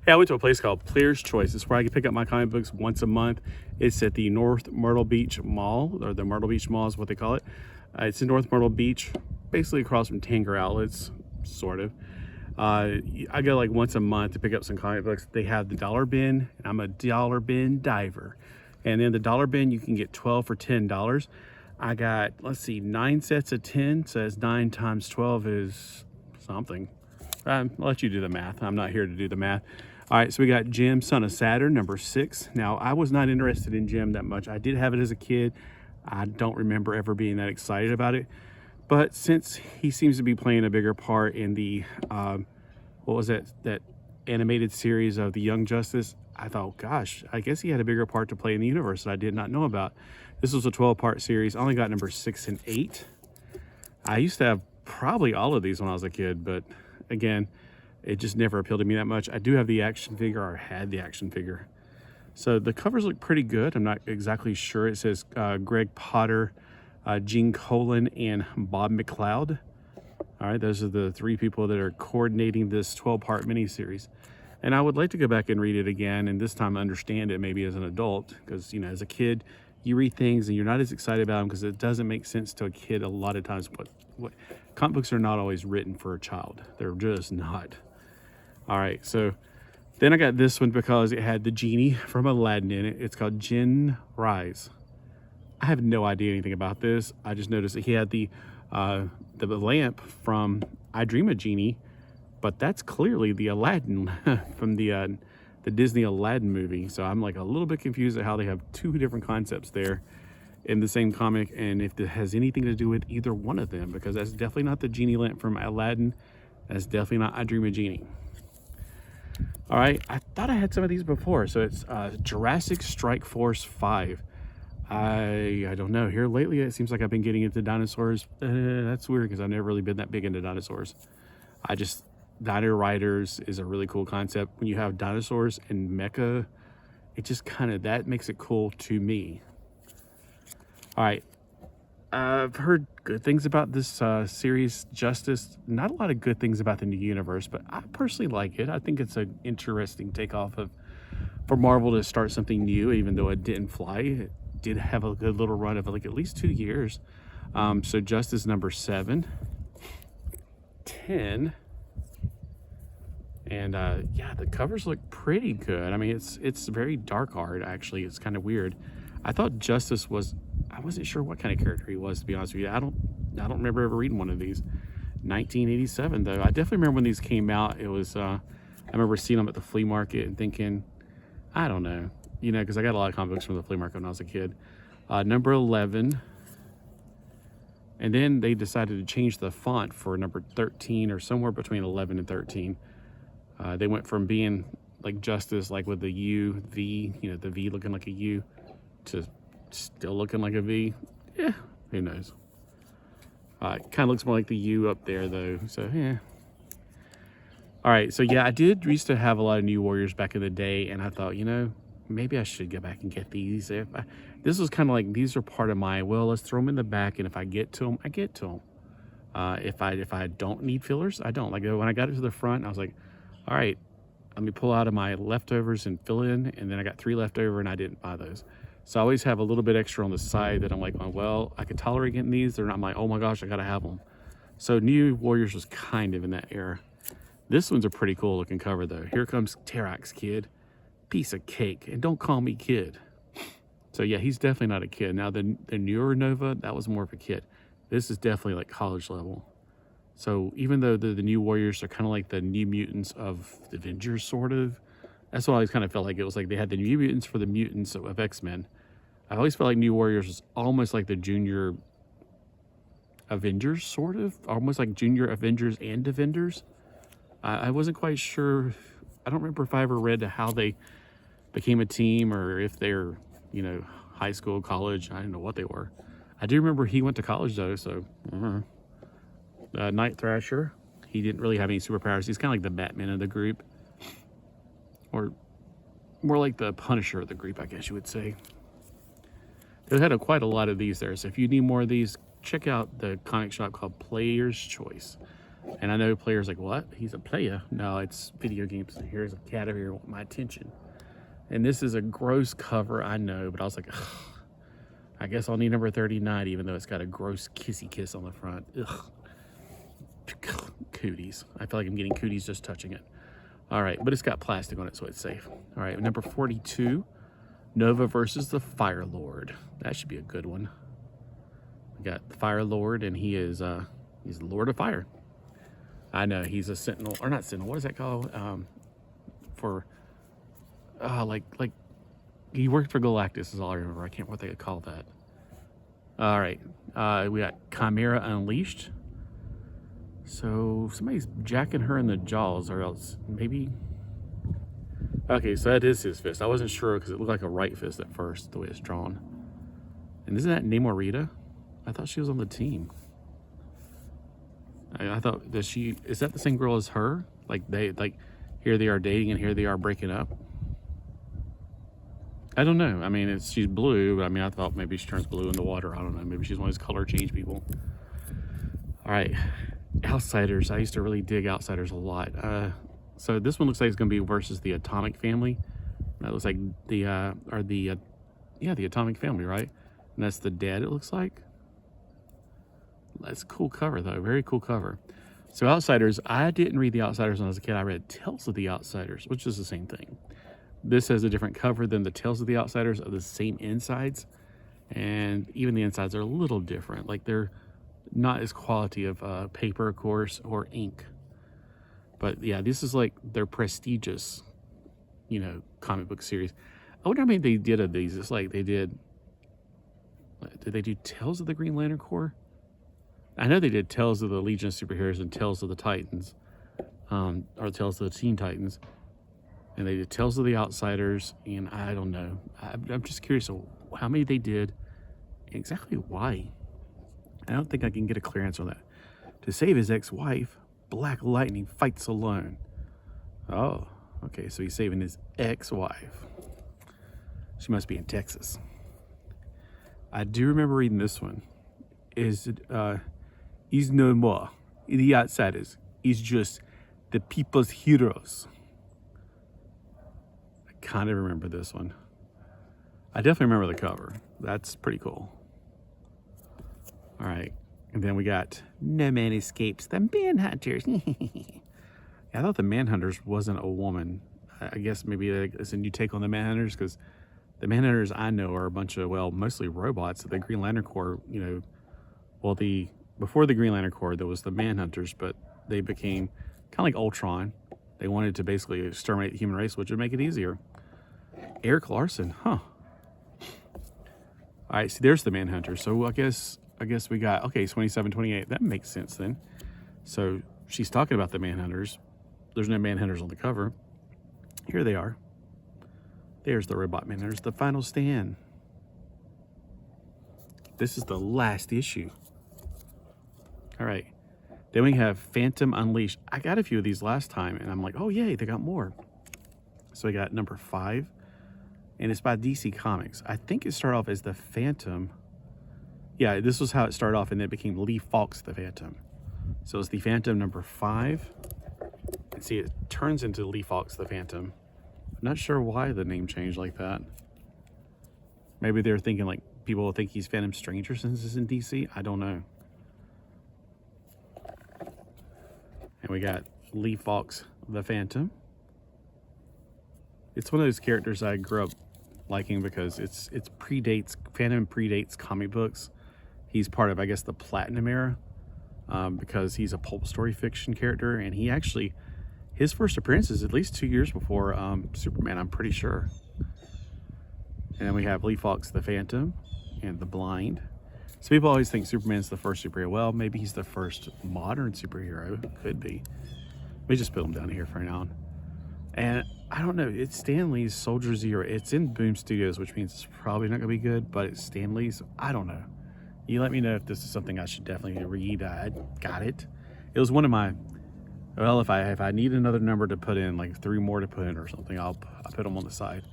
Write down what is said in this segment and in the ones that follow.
Hey, I went to a place called Player's Choice. It's where I can pick up my comic books once a month. It's at the North Myrtle Beach Mall, or the Myrtle Beach Mall is what they call it. It's in North Myrtle Beach, basically across from Tanger Outlets, sort of. I go like once a month to pick up some comic books. They have the dollar bin, and I'm a dollar bin diver. And then the dollar bin, you can get 12 for $10. I got, let's see, 9 sets of 10, so that's 9 times 12 is something. I'll let you do the math. I'm not here to do the math. All right, so we got Jim, Son of Saturn, number 6. Now, I was not interested in Jim that much. I did have it as a kid. I don't remember ever being that excited about it. But since he seems to be playing a bigger part in the, what was that animated series of the Young Justice, I thought, gosh, I guess he had a bigger part to play in the universe that I did not know about. This was a 12-part series. I only got number 6 and 8. I used to have probably all of these when I was a kid, but again, it just never appealed to me that much. I do have the action figure, or had the action figure. So the covers look pretty good. I'm not exactly sure. It says Greg Potter, Gene Colan, and Bob McLeod. All right, those are the 3 people that are coordinating this 12-part miniseries. And I would like to go back and read it again, and this time understand it maybe as an adult, because, you know, as a kid, you read things and you're not as excited about them because it doesn't make sense to a kid a lot of times. What comic books are not always written for a child. They're just not. All right, so then I got this one because it had the genie from Aladdin in it. It's called Jinn Rise. I have no idea anything about this. I just noticed that he had the lamp from I Dream of Genie, but that's clearly the Aladdin from the Disney Aladdin movie. So I'm like a little bit confused at how they have 2 different concepts there in the same comic, and if it has anything to do with either one of them, because that's definitely not the genie lamp from Aladdin. That's definitely not I Dream of Genie. All right, I thought I had some of these before. So it's Jurassic Strike Force 5. I don't know. Here lately, it seems like I've been getting into dinosaurs. That's weird because I've never really been that big into dinosaurs. Dino Riders is a really cool concept. When you have dinosaurs and mecha, it just that makes it cool to me. All right, I've heard good things about this series, Justice. Not a lot of good things about the new universe, but I personally like it. I think it's an interesting takeoff for Marvel to start something new, even though it didn't fly. It did have a good little run of like at least 2 years. So Justice number 7, 10, and yeah, the covers look pretty good. I mean, it's very dark art, actually. It's kind of weird. I thought Justice was, I wasn't sure what kind of character he was, to be honest with you. I don't remember ever reading one of these. 1987 though. I definitely remember when these came out. It was I remember seeing them at the flea market and thinking, I don't know, you know, because I got a lot of comic books from the flea market when I was a kid. Number 11, and then they decided to change the font for number 13, or somewhere between 11 and 13. They went from being like Justice, like with the U, V, you know, the V looking like a U, to still looking like a V. Yeah, who knows? It kind of looks more like the U up there though, so yeah. All right, so yeah, I used to have a lot of New Warriors back in the day, and I thought, you know, maybe I should go back and get these. This was kind of like, these are part of my, well, let's throw them in the back, and if I get to them, I get to them. If I don't need fillers, I don't. Like when I got it to the front, I was like, all right, let me pull out of my leftovers and fill in, and then I got 3 left over, and I didn't buy those. So I always have a little bit extra on the side that I'm like, oh, well, I could tolerate getting these. They're not my, oh my gosh, I gotta have them. So New Warriors was kind of in that era. This one's a pretty cool looking cover though. Here comes Terax Kid, piece of cake, and don't call me kid. So yeah, he's definitely not a kid. Now the newer Nova, that was more of a kid. This is definitely like college level. So even though the New Warriors are kind of like the New Mutants of the Avengers, sort of, that's what I always kind of felt like. It was like they had the New Mutants for the mutants of X-Men. I always felt like New Warriors was almost like the Junior Avengers, sort of, almost like Junior Avengers and Defenders. I wasn't quite sure. I don't remember if I ever read how they became a team, or if they're, you know, high school, college. I don't know what they were. I do remember he went to college though, so. Night Thrasher, he didn't really have any superpowers. He's kind of like the Batman of the group, or more like the Punisher of the group, I guess you would say. They had quite a lot of these there, so if you need more of these, check out the comic shop called Player's Choice. And I know players like, what? He's a player? No, it's video games. Here's a cat over here with my attention. And this is a gross cover, I know, but I was like, ugh, I guess I'll need number 39, even though it's got a gross kissy kiss on the front. Ugh. Cooties. I feel like I'm getting cooties just touching it. All right, but it's got plastic on it, so it's safe. All right, number 42, Nova versus the Fire Lord. That should be a good one. We got the Fire Lord, and he's the Lord of Fire. I know he's a sentinel, or not sentinel. What is that called? Like he worked for Galactus is all I remember. I can't remember what they call that. All right, we got Chimera Unleashed. So somebody's jacking her in the jaws, or else maybe. Okay, so that is his fist. I wasn't sure because it looked like a right fist at first, the way it's drawn. And isn't that Namorita? I thought she was on the team. I thought is that the same girl as her? Like here they are dating and here they are breaking up. I don't know. I mean, she's blue, but I mean, I thought maybe she turns blue in the water. I don't know. Maybe she's one of those color change people. All right, Outsiders. I used to really dig Outsiders a lot. So this one looks like it's going to be versus the Atomic Family. That looks like the Atomic Family, right? And that's the Dead. It looks like. That's a cool cover, though. Very cool cover. So Outsiders, I didn't read the Outsiders when I was a kid. I read Tales of the Outsiders, which is the same thing. This has a different cover than the Tales of the Outsiders of the same insides. And even the insides are a little different. Like they're not as quality of paper, of course, or ink. But yeah, this is like their prestigious, comic book series. I wonder how many they did of these. It's like did they do Tales of the Green Lantern Corps? I know they did Tales of the Legion of Superheroes and Tales of the Titans, or Tales of the Teen Titans. And they did Tales of the Outsiders, and I don't know. I'm just curious of how many they did, and exactly why. I don't think I can get a clear answer on that. To save his ex-wife, Black Lightning fights alone. Oh, okay, so he's saving his ex-wife. She must be in Texas. I do remember reading this one. He's no more the Outsiders. He's just the people's heroes. I kind of remember this one. I definitely remember the cover. That's pretty cool. All right, and then we got No Man Escapes the Manhunters. I thought the Manhunters wasn't a woman. I guess maybe it's a new take on the Manhunters, because the Manhunters I know are a bunch of, mostly robots. The Green Lantern Corps, before the Green Lantern Corps, there was the Manhunters, but they became kind of like Ultron. They wanted to basically exterminate the human race, which would make it easier. Eric Larson, huh? All right, see, there's the Manhunter. So I guess we got, 27, 28. That makes sense then. So she's talking about the Manhunters. There's no Manhunters on the cover. Here they are. There's the robot Manhunters, the final stand. This is the last issue. All right. Then we have Phantom Unleashed. I got a few of these last time, and I'm like, oh, yay, they got more. So we got number 5, and it's by DC Comics. I think it started off as the Phantom. Yeah, this was how it started off, and then it became Lee Falk's the Phantom. So it's the Phantom number 5. And see, it turns into Lee Falk's the Phantom. I'm not sure why the name changed like that. Maybe they're thinking like people will think he's Phantom Stranger since it's in DC. I don't know. And we got Lee Falk's the Phantom. It's one of those characters I grew up liking because Phantom predates comic books. He's part of, I guess, the Platinum era, because he's a pulp story fiction character, and his first appearance is at least 2 years before Superman, I'm pretty sure. And then we have Lee Falk's the Phantom and the Blind. So people always think Superman's the first superhero. Well, maybe he's the first modern superhero. Could be. Let me just put him down here for now. And I don't know. It's Stan Lee's Soldier Zero. It's in Boom Studios, which means it's probably not going to be good, but it's Stan Lee's. I don't know. You let me know if this is something I should definitely read. I got it. It was one of my... Well, if I need another number to put in, like 3 more to put in or something, I'll put them on the side.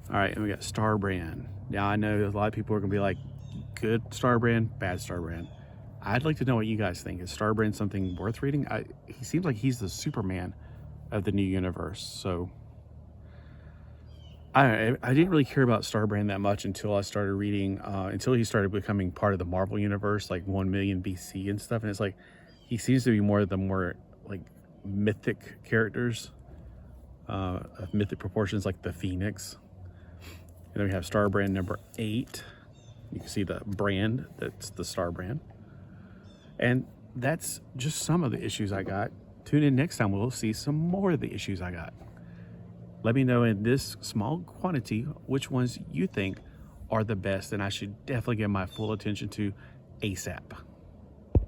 All right, and we got Starbrand. Now, I know a lot of people are going to be like, good Starbrand, bad Starbrand. I'd like to know what you guys think. Is Starbrand something worth reading? He seems like he's the Superman of the new universe. So I didn't really care about Starbrand that much until I started reading, until he started becoming part of the Marvel universe, like 1 million BC and stuff. And it's like, he seems to be more of the more like mythic characters, of mythic proportions, like the Phoenix. And then we have Starbrand number 8. You can see the brand, that's the Starbrand. And that's just some of the issues I got. Tune in next time, we'll see some more of the issues I got. Let me know in this small quantity which ones you think are the best and I should definitely give my full attention to ASAP.